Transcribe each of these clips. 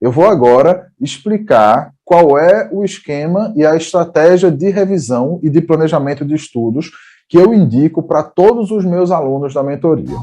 Eu vou agora explicar qual é o esquema e a estratégia de revisão e de planejamento de estudos que eu indico para todos os meus alunos da mentoria.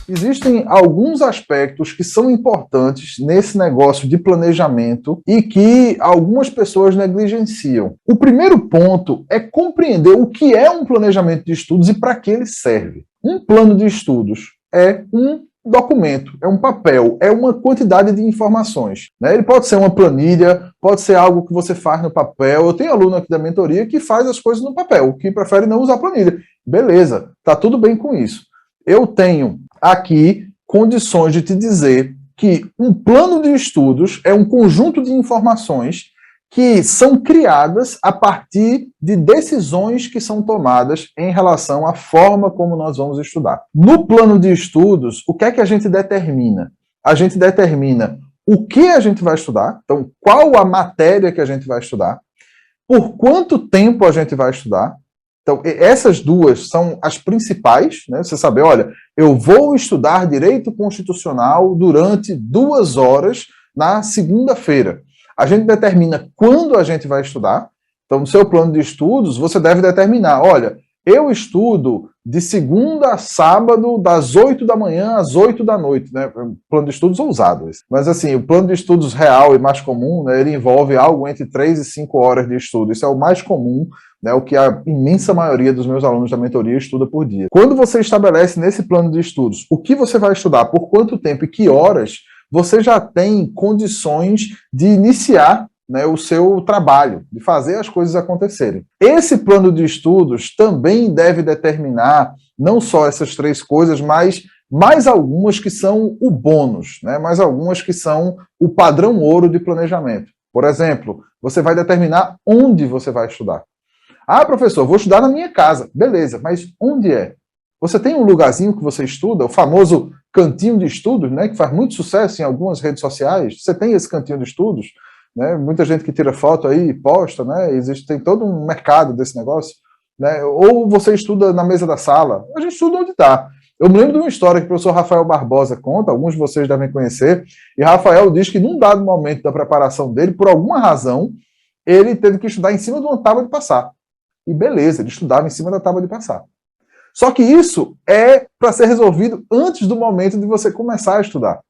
Existem alguns aspectos que são importantes nesse negócio de planejamento e que algumas pessoas negligenciam. O primeiro ponto é compreender o que é um planejamento de estudos e para que ele serve. Um plano de estudos é um documento, é um papel, é uma quantidade de informações, né? Ele pode ser uma planilha, pode ser algo que você faz no papel. Eu tenho aluno aqui da mentoria que faz as coisas no papel, que prefere não usar planilha. Beleza, tá tudo bem com isso. Eu tenho aqui condições de te dizer que um plano de estudos é um conjunto de informações que são criadas a partir de decisões que são tomadas em relação à forma como nós vamos estudar. No plano de estudos, o que é que a gente determina? A gente determina o que a gente vai estudar, então qual a matéria que a gente vai estudar, por quanto tempo a gente vai estudar. Então, essas duas são as principais, né? Você saber, olha, eu vou estudar direito constitucional durante 2 horas na segunda-feira. A gente determina quando a gente vai estudar. Então, no seu plano de estudos, você deve determinar, olha, eu estudo de segunda a sábado, das 8 da manhã às 8 da noite, né? O plano de estudos ousado. Mas, assim, o plano de estudos real e mais comum, né, ele envolve algo entre 3 e 5 horas de estudo. Isso é o mais comum, né, o que a imensa maioria dos meus alunos da mentoria estuda por dia. Quando você estabelece nesse plano de estudos o que você vai estudar, por quanto tempo e que horas, você já tem condições de iniciar, né, o seu trabalho, de fazer as coisas acontecerem. Esse plano de estudos também deve determinar não só essas 3 coisas, mas mais algumas que são o bônus, né, mais algumas que são o padrão ouro de planejamento. Por exemplo, você vai determinar onde você vai estudar. Ah, professor, vou estudar na minha casa. Beleza, mas onde é? Você tem um lugarzinho que você estuda, o famoso cantinho de estudos, né, que faz muito sucesso em algumas redes sociais. Você tem esse cantinho de estudos, né? Muita gente que tira foto aí e posta, né? Tem todo um mercado desse negócio, né? Ou você estuda na mesa da sala. A gente estuda onde está. Eu me lembro de uma história que o professor Rafael Barbosa conta, alguns de vocês devem conhecer, e Rafael diz que num dado momento da preparação dele, por alguma razão, ele teve que estudar em cima de uma tábua de passar. E beleza, ele estudava em cima da tábua de passar. Só que isso é para ser resolvido antes do momento de você começar a estudar.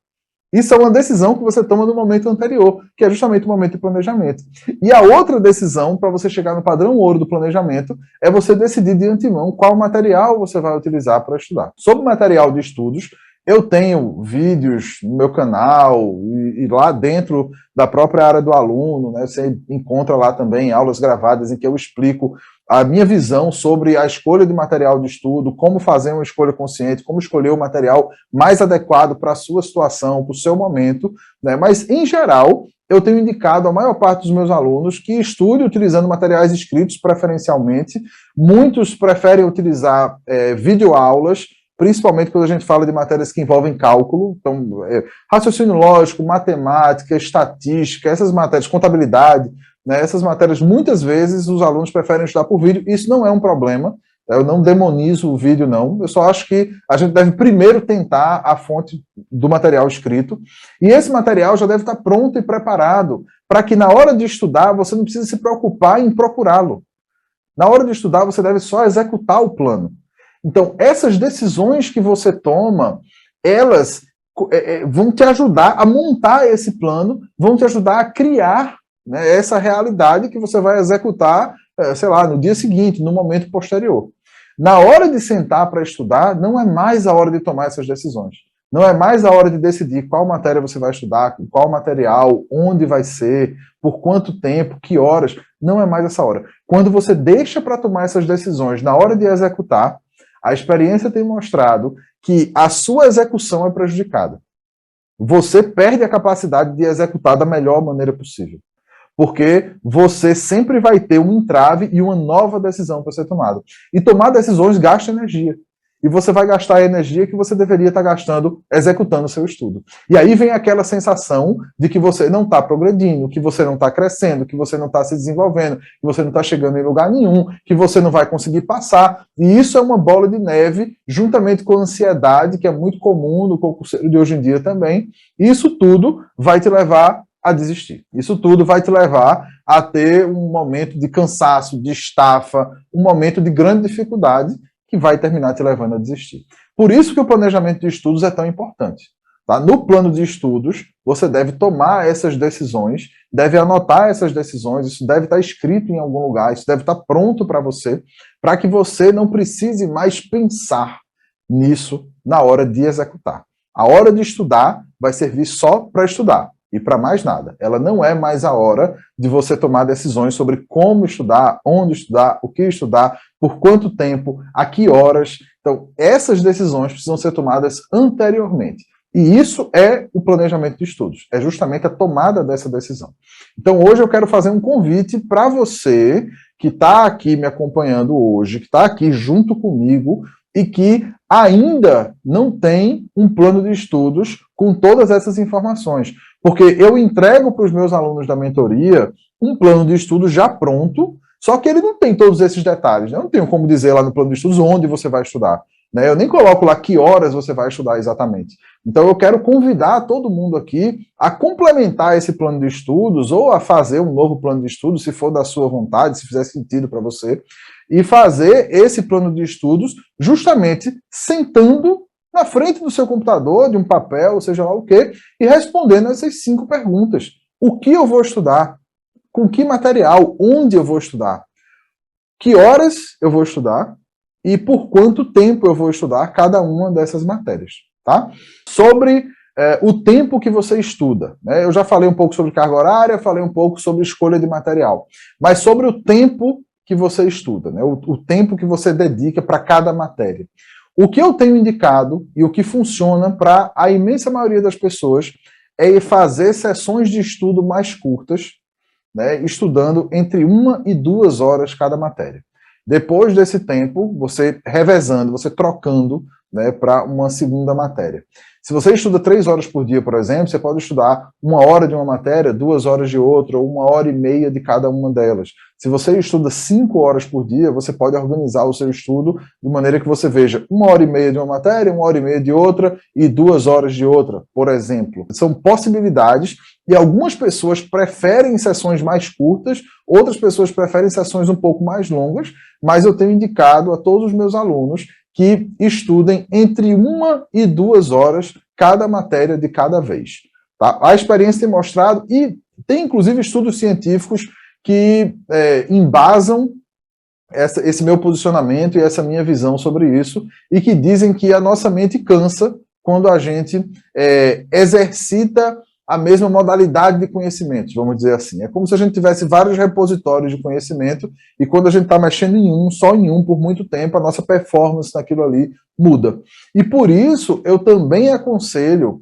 Isso é uma decisão que você toma no momento anterior, que é justamente o momento de planejamento. E a outra decisão, para você chegar no padrão ouro do planejamento, é você decidir de antemão qual material você vai utilizar para estudar. Sobre o material de estudos, eu tenho vídeos no meu canal e lá dentro da própria área do aluno, né, você encontra lá também aulas gravadas em que eu explico a minha visão sobre a escolha de material de estudo, como fazer uma escolha consciente, como escolher o material mais adequado para a sua situação, para o seu momento, né? Mas, em geral, eu tenho indicado a maior parte dos meus alunos que estude utilizando materiais escritos preferencialmente. Muitos preferem utilizar videoaulas, principalmente quando a gente fala de matérias que envolvem cálculo, então, raciocínio lógico, matemática, estatística, essas matérias, contabilidade, né, essas matérias, muitas vezes, os alunos preferem estudar por vídeo. Isso não é um problema, eu não demonizo o vídeo, não. Eu só acho que a gente deve primeiro tentar a fonte do material escrito, e esse material já deve estar pronto e preparado, para que na hora de estudar, você não precise se preocupar em procurá-lo. Na hora de estudar, você deve só executar o plano. Então, essas decisões que você toma, elas vão te ajudar a montar esse plano, vão te ajudar a criar, né, essa realidade que você vai executar, sei lá, no dia seguinte, no momento posterior. Na hora de sentar para estudar, não é mais a hora de tomar essas decisões. Não é mais a hora de decidir qual matéria você vai estudar, qual material, onde vai ser, por quanto tempo, que horas. Não é mais essa hora. Quando você deixa para tomar essas decisões na hora de executar, a experiência tem mostrado que a sua execução é prejudicada. Você perde a capacidade de executar da melhor maneira possível. Porque você sempre vai ter um entrave e uma nova decisão para ser tomada. E tomar decisões gasta energia. e você vai gastar a energia que você deveria estar gastando executando o seu estudo. E aí vem aquela sensação de que você não está progredindo, que você não está crescendo, que você não está se desenvolvendo, que você não está chegando em lugar nenhum, que você não vai conseguir passar. E isso é uma bola de neve, juntamente com a ansiedade, que é muito comum no concurseiro de hoje em dia também. Isso tudo vai te levar a desistir. Isso tudo vai te levar a ter um momento de cansaço, de estafa, um momento de grande dificuldade que vai terminar te levando a desistir. Por isso que o planejamento de estudos é tão importante. Tá? No plano de estudos, você deve tomar essas decisões, deve anotar essas decisões, isso deve estar escrito em algum lugar, isso deve estar pronto para que você não precise mais pensar nisso na hora de executar. A hora de estudar vai servir só para estudar e para mais nada. Ela não é mais a hora de você tomar decisões sobre como estudar, onde estudar, o que estudar, por quanto tempo, a que horas. Então, essas decisões precisam ser tomadas anteriormente. E isso é o planejamento de estudos, é justamente a tomada dessa decisão. Então, hoje eu quero fazer um convite para você que está aqui me acompanhando hoje, que está aqui junto comigo e que ainda não tem um plano de estudos com todas essas informações. Porque eu entrego para os meus alunos da mentoria um plano de estudos já pronto, só que ele não tem todos esses detalhes. Eu não tenho como dizer lá no plano de estudos onde você vai estudar. Eu nem coloco lá que horas você vai estudar exatamente. Então eu quero convidar todo mundo aqui a complementar esse plano de estudos ou a fazer um novo plano de estudos, se for da sua vontade, se fizer sentido para você, e fazer esse plano de estudos justamente sentando na frente do seu computador, de um papel, seja lá o quê, e respondendo essas 5 perguntas. O que eu vou estudar? Com que material? Onde eu vou estudar? Que horas eu vou estudar? E por quanto tempo eu vou estudar cada uma dessas matérias, tá? Sobre o tempo que você estuda, né? Eu já falei um pouco sobre carga horária, falei um pouco sobre escolha de material, mas sobre o tempo que você estuda, né? O tempo que você dedica para cada matéria. O que eu tenho indicado e o que funciona para a imensa maioria das pessoas é fazer sessões de estudo mais curtas, né? Estudando entre 1 e 2 horas cada matéria. Depois desse tempo, você revezando, você trocando, né, para uma segunda matéria. Se você estuda 3 horas por dia, por exemplo, você pode estudar 1 hora de uma matéria, 2 horas de outra, ou 1h30 de cada uma delas. Se você estuda 5 horas por dia, você pode organizar o seu estudo de maneira que você veja 1h30 de uma matéria, 1h30 de outra e 2 horas de outra, por exemplo. São possibilidades e algumas pessoas preferem sessões mais curtas, outras pessoas preferem sessões um pouco mais longas, mas eu tenho indicado a todos os meus alunos que estudem entre 1 e 2 horas cada matéria de cada vez. Tá? A experiência tem mostrado, e tem inclusive estudos científicos que embasam esse meu posicionamento e essa minha visão sobre isso, e que dizem que a nossa mente cansa quando a gente exercita a mesma modalidade de conhecimento, vamos dizer assim. É como se a gente tivesse vários repositórios de conhecimento e quando a gente está mexendo em um, só em um, por muito tempo, a nossa performance naquilo ali muda. E por isso, eu também aconselho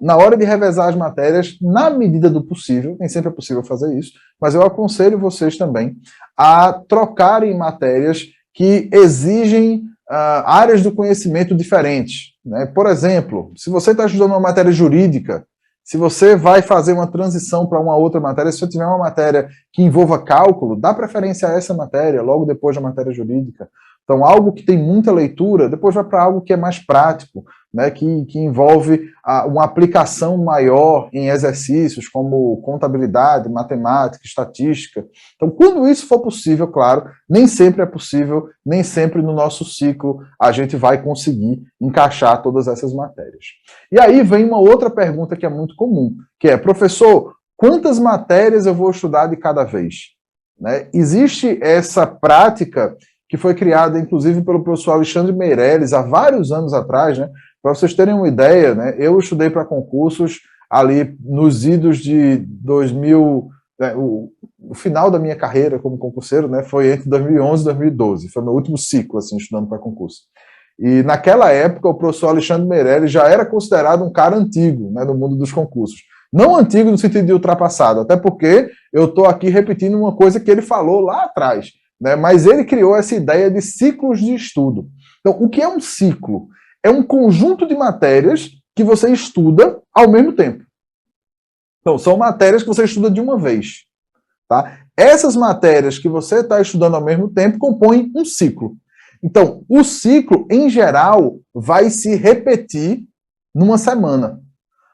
na hora de revezar as matérias, na medida do possível, nem sempre é possível fazer isso, mas eu aconselho vocês também a trocarem matérias que exigem áreas do conhecimento diferentes, né? Por exemplo, se você está estudando uma matéria jurídica, se você vai fazer uma transição para uma outra matéria, se você tiver uma matéria que envolva cálculo, dá preferência a essa matéria, logo depois da matéria jurídica. Então, algo que tem muita leitura, depois vai para algo que é mais prático, né, que envolve uma aplicação maior em exercícios como contabilidade, matemática, estatística. Então, quando isso for possível, claro, nem sempre é possível, nem sempre no nosso ciclo a gente vai conseguir encaixar todas essas matérias. E aí vem uma outra pergunta que é muito comum, que é, professor, quantas matérias eu vou estudar de cada vez? Né? Existe essa prática que foi criada, inclusive, pelo professor Alexandre Meirelles, há vários anos atrás, né? Para vocês terem uma ideia, né? Eu estudei para concursos ali nos idos de 2000, né? O final da minha carreira como concurseiro, né? Foi entre 2011 e 2012, foi meu último ciclo, assim, estudando para concurso. E naquela época, o professor Alexandre Meirelles já era considerado um cara antigo, né, no mundo dos concursos. Não antigo no sentido de ultrapassado, até porque eu estou aqui repetindo uma coisa que ele falou lá atrás, né, mas ele criou essa ideia de ciclos de estudo. Então, o que é um ciclo? É um conjunto de matérias que você estuda ao mesmo tempo. Então, são matérias que você estuda de uma vez. Tá? Essas matérias que você está estudando ao mesmo tempo compõem um ciclo. Então, o ciclo, em geral, vai se repetir numa semana.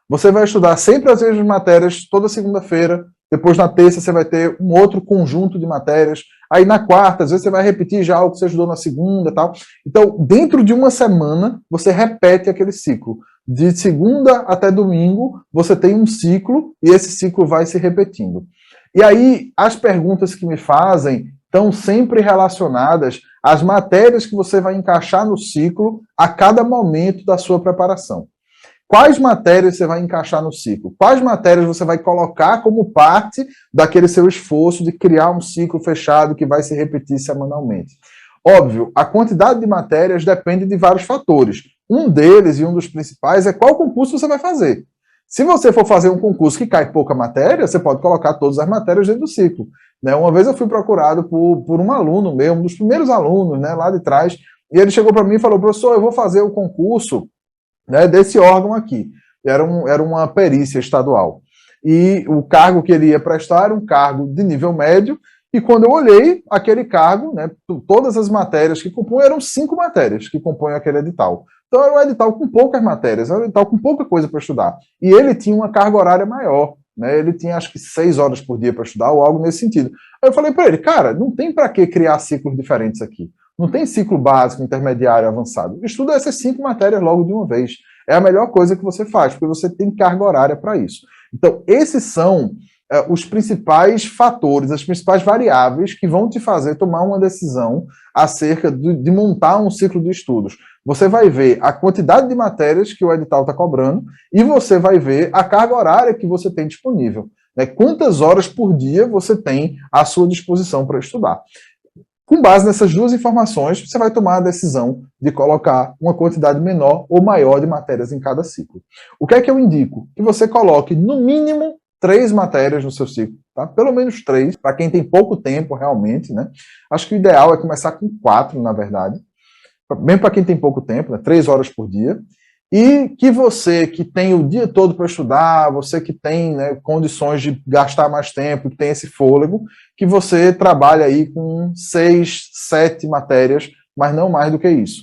Você vai estudar sempre as mesmas matérias toda segunda-feira, depois na terça você vai ter um outro conjunto de matérias, aí na quarta, às vezes você vai repetir já o que você estudou na segunda e tal. Então, dentro de uma semana, você repete aquele ciclo. De segunda até domingo, você tem um ciclo e esse ciclo vai se repetindo. E aí, as perguntas que me fazem estão sempre relacionadas às matérias que você vai encaixar no ciclo a cada momento da sua preparação. Quais matérias você vai encaixar no ciclo? Quais matérias você vai colocar como parte daquele seu esforço de criar um ciclo fechado que vai se repetir semanalmente? Óbvio, a quantidade de matérias depende de vários fatores. Um deles, e um dos principais, é qual concurso você vai fazer. Se você for fazer um concurso que cai pouca matéria, você pode colocar todas as matérias dentro do ciclo. Uma vez eu fui procurado por um aluno meu, um dos primeiros alunos, lá de trás, e ele chegou para mim e falou: professor, eu vou fazer o concurso desse órgão aqui. Era uma perícia estadual. E o cargo que ele ia prestar era um cargo de nível médio, e quando eu olhei aquele cargo, todas as matérias que compõem, eram 5 matérias que compõem aquele edital. Então era um edital com poucas matérias, era um edital com pouca coisa para estudar. E ele tinha uma carga horária maior, ele tinha acho que 6 horas por dia para estudar, ou algo nesse sentido. Aí eu falei para ele: cara, não tem para que criar ciclos diferentes aqui. Não tem ciclo básico, intermediário, avançado. Estuda essas 5 matérias logo de uma vez. É a melhor coisa que você faz, porque você tem carga horária para isso. Então, esses são os principais fatores, as principais variáveis que vão te fazer tomar uma decisão acerca de montar um ciclo de estudos. Você vai ver a quantidade de matérias que o edital está cobrando e você vai ver a carga horária que você tem disponível. Quantas horas por dia você tem à sua disposição para estudar. Com base nessas duas informações, você vai tomar a decisão de colocar uma quantidade menor ou maior de matérias em cada ciclo. O que é que eu indico? Que você coloque, no mínimo, 3 matérias no seu ciclo. Tá? Pelo menos 3, para quem tem pouco tempo, realmente. Acho que o ideal é começar com 4, na verdade. Mesmo para quem tem pouco tempo, 3 horas por dia. E que você que tem o dia todo para estudar, você que tem condições de gastar mais tempo, que tem esse fôlego, que você trabalhe aí com 6, 7 matérias, mas não mais do que isso.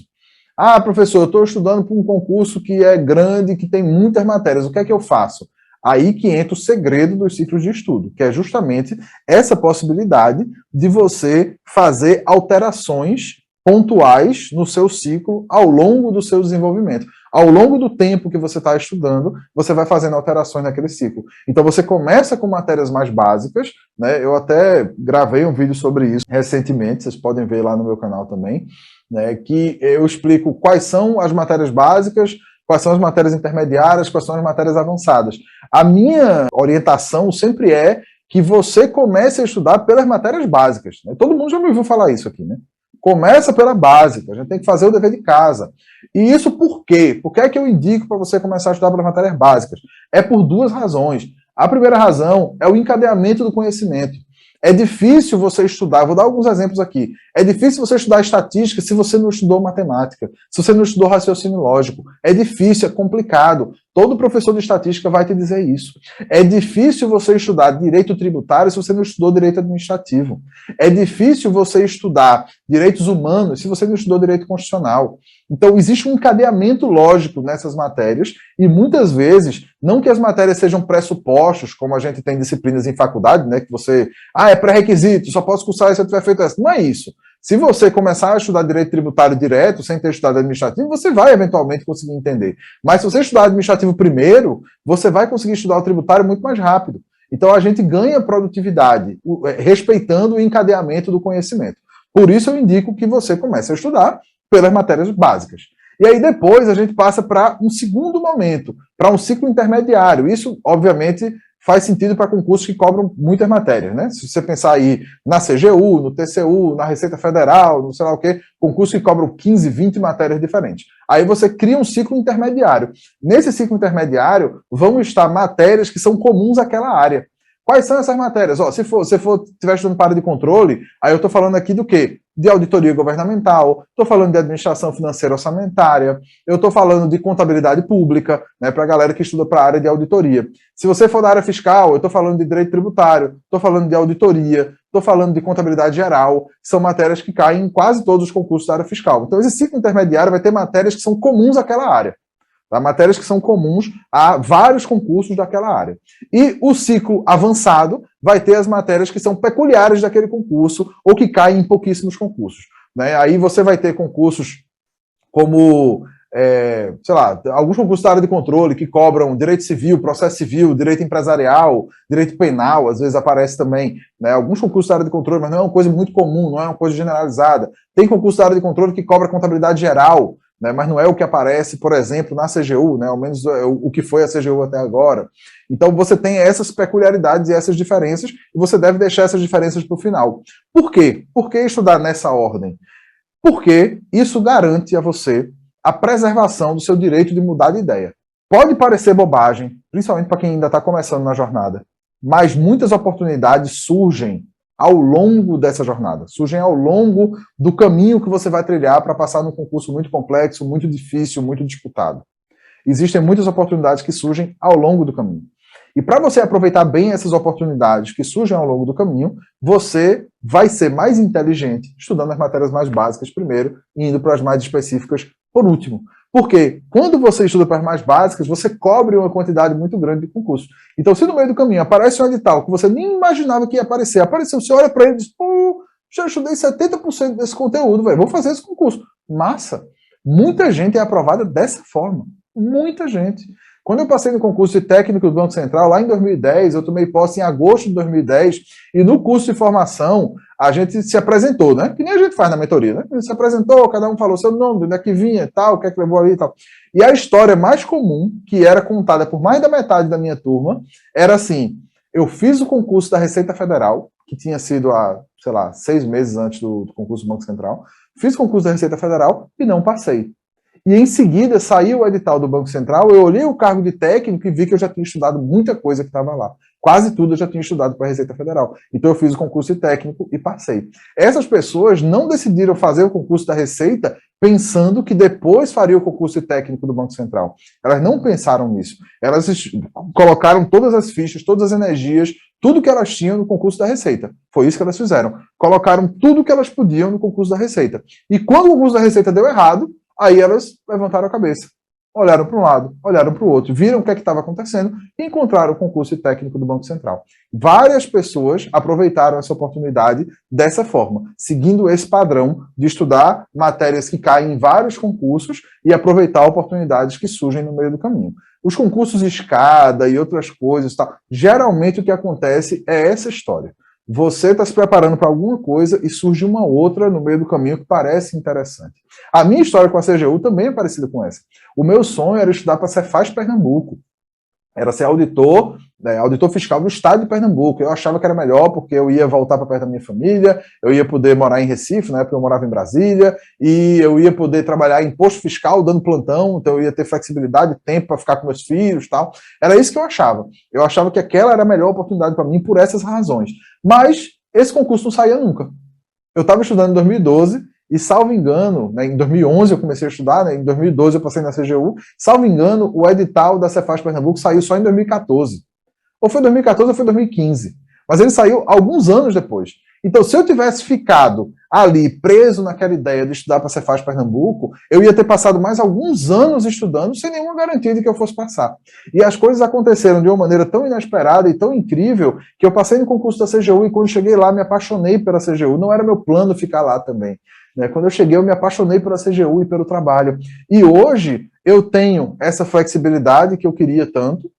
Ah, professor, eu estou estudando para um concurso que é grande, que tem muitas matérias, o que é que eu faço? Aí que entra o segredo dos ciclos de estudo, que é justamente essa possibilidade de você fazer alterações pontuais no seu ciclo ao longo do seu desenvolvimento. Ao longo do tempo que você está estudando, você vai fazendo alterações naquele ciclo. Então você começa com matérias mais básicas, eu até gravei um vídeo sobre isso recentemente, vocês podem ver lá no meu canal também, que eu explico quais são as matérias básicas, quais são as matérias intermediárias, quais são as matérias avançadas. A minha orientação sempre é que você comece a estudar pelas matérias básicas. Todo mundo já me ouviu falar isso aqui, Começa pela básica, a gente tem que fazer o dever de casa. E isso por quê? Por que é que eu indico para você começar a estudar pelas matérias básicas? É por 2 razões. A primeira razão é o encadeamento do conhecimento. É difícil você estudar, vou dar alguns exemplos aqui. É difícil você estudar estatística se você não estudou matemática, se você não estudou raciocínio lógico. É difícil, é complicado. Todo professor de estatística vai te dizer isso. É difícil você estudar direito tributário se você não estudou direito administrativo. É difícil você estudar direitos humanos se você não estudou direito constitucional. Então, existe um encadeamento lógico nessas matérias e, muitas vezes, não que as matérias sejam pressupostos, como a gente tem disciplinas em faculdade, que você, é pré-requisito, só posso cursar se eu tiver feito essa. Não é isso. Se você começar a estudar direito tributário direto, sem ter estudado administrativo, você vai eventualmente conseguir entender. Mas se você estudar administrativo primeiro, você vai conseguir estudar o tributário muito mais rápido. Então a gente ganha produtividade, respeitando o encadeamento do conhecimento. Por isso eu indico que você comece a estudar pelas matérias básicas. E aí depois a gente passa para um segundo momento, para um ciclo intermediário. Isso, obviamente, faz sentido para concursos que cobram muitas matérias, Se você pensar aí na CGU, no TCU, na Receita Federal, no sei lá o quê, concursos que cobram 15, 20 matérias diferentes. Aí você cria um ciclo intermediário. Nesse ciclo intermediário, vão estar matérias que são comuns àquela área. Quais são essas matérias? Se você estiver estudando para de controle, aí eu estou falando aqui do quê? de auditoria governamental, estou falando de administração financeira orçamentária, eu estou falando de contabilidade pública, né, para a galera que estuda para a área de auditoria. Se você for da área fiscal, eu estou falando de direito tributário, estou falando de auditoria, estou falando de contabilidade geral, são matérias que caem em quase todos os concursos da área fiscal. Então, esse ciclo intermediário vai ter matérias que são comuns àquela área. Tá? Matérias que são comuns a vários concursos daquela área. E o ciclo avançado vai ter as matérias que são peculiares daquele concurso ou que caem em pouquíssimos concursos. Né? Aí você vai ter concursos como, sei lá, alguns concursos da área de controle que cobram direito civil, processo civil, direito empresarial, direito penal, às vezes aparece também. Né? Alguns concursos da área de controle, mas não é uma coisa muito comum, não é uma coisa generalizada. Tem concurso da área de controle que cobra contabilidade geral, né, mas não é o que aparece, por exemplo, na CGU, né, ao menos o que foi a CGU até agora. Então você tem essas peculiaridades e essas diferenças, e você deve deixar essas diferenças para o final. Por quê? Por que estudar nessa ordem? Porque isso garante a você a preservação do seu direito de mudar de ideia. Pode parecer bobagem, principalmente para quem ainda está começando na jornada, mas muitas oportunidades surgem ao longo dessa jornada, surgem ao longo do caminho que você vai trilhar para passar num concurso muito complexo, muito difícil, muito disputado. Existem muitas oportunidades que surgem ao longo do caminho. E para você aproveitar bem essas oportunidades que surgem ao longo do caminho, você vai ser mais inteligente estudando as matérias mais básicas primeiro e indo para as mais específicas por último. Porque quando você estuda para as mais básicas, você cobre uma quantidade muito grande de concursos. Então, se no meio do caminho aparece um edital que você nem imaginava que ia aparecer, apareceu, você olha para ele e diz, pô, já estudei 70% desse conteúdo, velho, vou fazer esse concurso. Massa! Muita gente é aprovada dessa forma. Muita gente. Quando eu passei no concurso de técnico do Banco Central, lá em 2010, eu tomei posse em agosto de 2010, e no curso de formação, a gente se apresentou, né? Que nem a gente faz na mentoria, né? A gente se apresentou, cada um falou seu nome, de onde é que vinha, tal, o que é que levou ali e tal. E a história mais comum, que era contada por mais da metade da minha turma, era assim, eu fiz o concurso da Receita Federal, que tinha sido há, sei lá, 6 meses antes do concurso do Banco Central, fiz o concurso da Receita Federal e não passei. E em seguida saiu o edital do Banco Central, eu olhei o cargo de técnico e vi que eu já tinha estudado muita coisa que estava lá. Quase tudo eu já tinha estudado para a Receita Federal. Então eu fiz o concurso de técnico e passei. Essas pessoas não decidiram fazer o concurso da Receita pensando que depois faria o concurso de técnico do Banco Central. Elas não pensaram nisso. Elas colocaram todas as fichas, todas as energias, tudo que elas tinham no concurso da Receita. Foi isso que elas fizeram. Colocaram tudo que elas podiam no concurso da Receita. E quando o concurso da Receita deu errado, aí elas levantaram a cabeça, olharam para um lado, olharam para o outro, viram o que é que estava acontecendo e encontraram o concurso técnico do Banco Central. Várias pessoas aproveitaram essa oportunidade dessa forma, seguindo esse padrão de estudar matérias que caem em vários concursos e aproveitar oportunidades que surgem no meio do caminho. Os concursos de escada e outras coisas, tá? Geralmente o que acontece é essa história. Você está se preparando para alguma coisa e surge uma outra no meio do caminho que parece interessante. A minha história com a CGU também é parecida com essa. O meu sonho era estudar para a Cefaz Pernambuco. Era ser auditor fiscal do estado de Pernambuco. Eu achava que era melhor porque eu ia voltar para perto da minha família, eu ia poder morar em Recife, né, porque eu morava em Brasília, e eu ia poder trabalhar em imposto fiscal dando plantão, então eu ia ter flexibilidade, tempo para ficar com meus filhos e tal. Era isso que eu achava. Eu achava que aquela era a melhor oportunidade para mim por essas razões. Mas esse concurso não saía nunca. Eu estava estudando em 2012, e salvo engano, né, em 2011 eu comecei a estudar, né, em 2012 eu passei na CGU, salvo engano, o edital da Cefaz Pernambuco saiu só em 2014. Ou foi 2014 ou foi 2015. Mas ele saiu alguns anos depois. Então, se eu tivesse ficado ali preso naquela ideia de estudar para a Cefaz Pernambuco, eu ia ter passado mais alguns anos estudando sem nenhuma garantia de que eu fosse passar. E as coisas aconteceram de uma maneira tão inesperada e tão incrível que eu passei no concurso da CGU e quando cheguei lá me apaixonei pela CGU. Não era meu plano ficar lá também. Né? Quando eu cheguei eu me apaixonei pela CGU e pelo trabalho. E hoje eu tenho essa flexibilidade que eu queria tanto,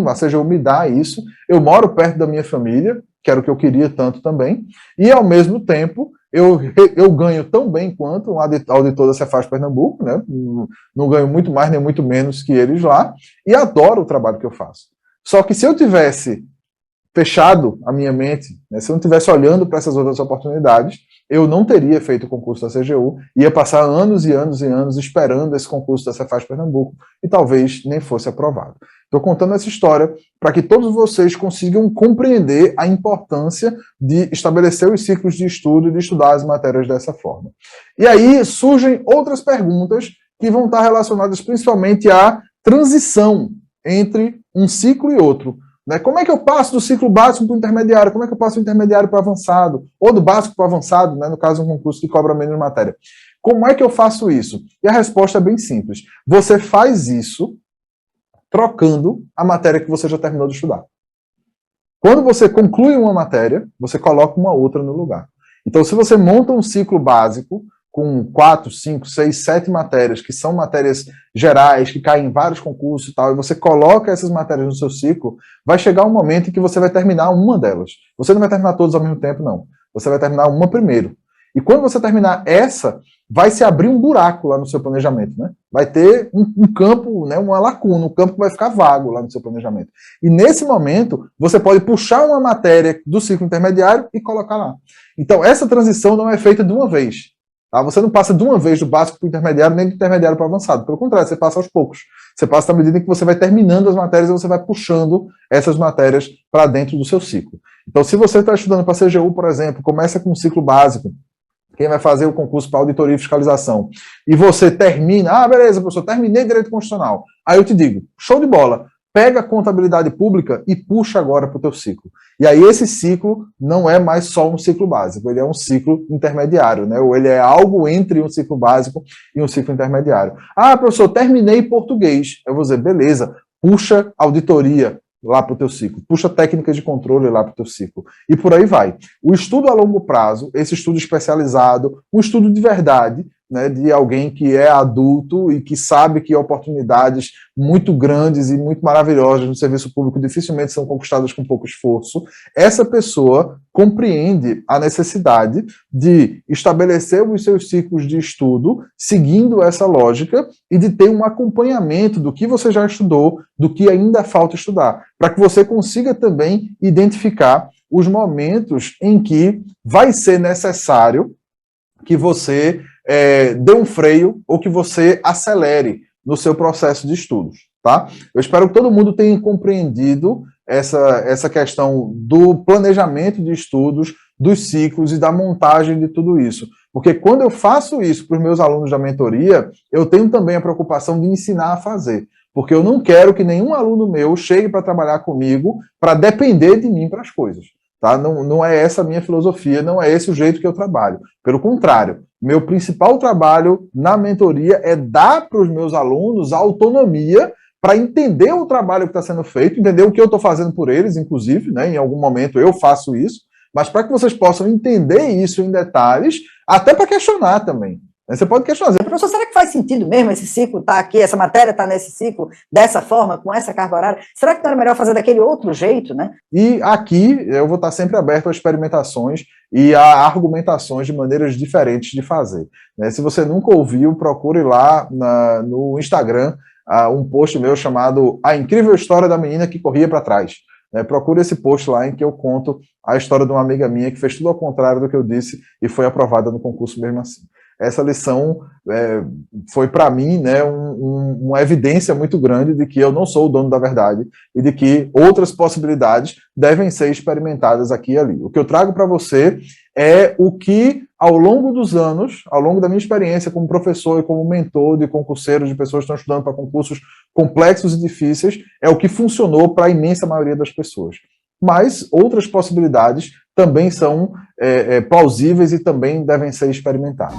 a CGU me dá isso, eu moro perto da minha família, que era o que eu queria tanto também, e ao mesmo tempo eu ganho tão bem quanto um auditor da Cefaz Pernambuco, né? Não ganho muito mais nem muito menos que eles lá, e adoro o trabalho que eu faço. Só que se eu tivesse fechado a minha mente, né, se eu não estivesse olhando para essas outras oportunidades, eu não teria feito o concurso da CGU, ia passar anos e anos e anos esperando esse concurso da Cefaz Pernambuco e talvez nem fosse aprovado. Estou contando essa história para que todos vocês consigam compreender a importância de estabelecer os ciclos de estudo e de estudar as matérias dessa forma. E aí surgem outras perguntas que vão estar relacionadas principalmente à transição entre um ciclo e outro. Né? Como é que eu passo do ciclo básico para o intermediário? Como é que eu passo do intermediário para o avançado? Ou do básico para o avançado, né? No caso, um concurso que cobra menos matéria. Como é que eu faço isso? E a resposta é bem simples. Você faz isso trocando a matéria que você já terminou de estudar. Quando você conclui uma matéria, você coloca uma outra no lugar. Então, se você monta um ciclo básico, com 4, 5, 6, 7 matérias, que são matérias gerais, que caem em vários concursos e tal, e você coloca essas matérias no seu ciclo, vai chegar um momento em que você vai terminar uma delas. Você não vai terminar todas ao mesmo tempo, não. Você vai terminar uma primeiro. E quando você terminar essa, vai se abrir um buraco lá no seu planejamento, né? Vai ter um campo, né, uma lacuna, um campo que vai ficar vago lá no seu planejamento. E nesse momento, você pode puxar uma matéria do ciclo intermediário e colocar lá. Então, essa transição não é feita de uma vez. Tá? Você não passa de uma vez do básico para o intermediário, nem do intermediário para o avançado. Pelo contrário, você passa aos poucos. Você passa à medida que você vai terminando as matérias e você vai puxando essas matérias para dentro do seu ciclo. Então, se você está estudando para a CGU, por exemplo, começa com um ciclo básico, quem vai fazer o concurso para auditoria e fiscalização, e você termina, beleza, professor, terminei direito constitucional. Aí eu te digo, show de bola, pega a contabilidade pública e puxa agora para o teu ciclo. E aí esse ciclo não é mais só um ciclo básico, ele é um ciclo intermediário, né? Ou ele é algo entre um ciclo básico e um ciclo intermediário. Professor, terminei português. Eu vou dizer, beleza, puxa auditoria lá para o teu ciclo, puxa técnicas de controle lá para o teu ciclo, e por aí vai. O estudo a longo prazo, esse estudo especializado, um estudo de verdade, né, de alguém que é adulto e que sabe que oportunidades muito grandes e muito maravilhosas no serviço público dificilmente são conquistadas com pouco esforço, essa pessoa compreende a necessidade de estabelecer os seus ciclos de estudo seguindo essa lógica e de ter um acompanhamento do que você já estudou, do que ainda falta estudar, para que você consiga também identificar os momentos em que vai ser necessário que você dê um freio ou que você acelere no seu processo de estudos, tá? Eu espero que todo mundo tenha compreendido essa questão do planejamento de estudos, dos ciclos e da montagem de tudo isso. Porque quando eu faço isso para os meus alunos da mentoria, eu tenho também a preocupação de ensinar a fazer. Porque eu não quero que nenhum aluno meu chegue para trabalhar comigo para depender de mim para as coisas. Tá? Não é essa a minha filosofia, não é esse o jeito que eu trabalho. Pelo contrário, meu principal trabalho na mentoria é dar para os meus alunos a autonomia para entender o trabalho que está sendo feito, entender o que eu estou fazendo por eles, inclusive, né? Em algum momento eu faço isso, mas para que vocês possam entender isso em detalhes, até para questionar também. Você pode questionar. Professor, será que faz sentido mesmo esse ciclo estar aqui, essa matéria está nesse ciclo, dessa forma, com essa carga horária? Será que não era melhor fazer daquele outro jeito, né? E aqui eu vou estar sempre aberto a experimentações e a argumentações de maneiras diferentes de fazer. Se você nunca ouviu, procure lá no Instagram um post meu chamado A Incrível História da Menina que Corria para Trás. Procure esse post lá em que eu conto a história de uma amiga minha que fez tudo ao contrário do que eu disse e foi aprovada no concurso mesmo assim. Essa lição foi para mim, né, uma evidência muito grande de que eu não sou o dono da verdade e de que outras possibilidades devem ser experimentadas aqui e ali. O que eu trago para você é o que, ao longo dos anos, ao longo da minha experiência como professor e como mentor de concurseiros, de pessoas que estão estudando para concursos complexos e difíceis, é o que funcionou para a imensa maioria das pessoas. Mas outras possibilidades também são plausíveis e também devem ser experimentadas.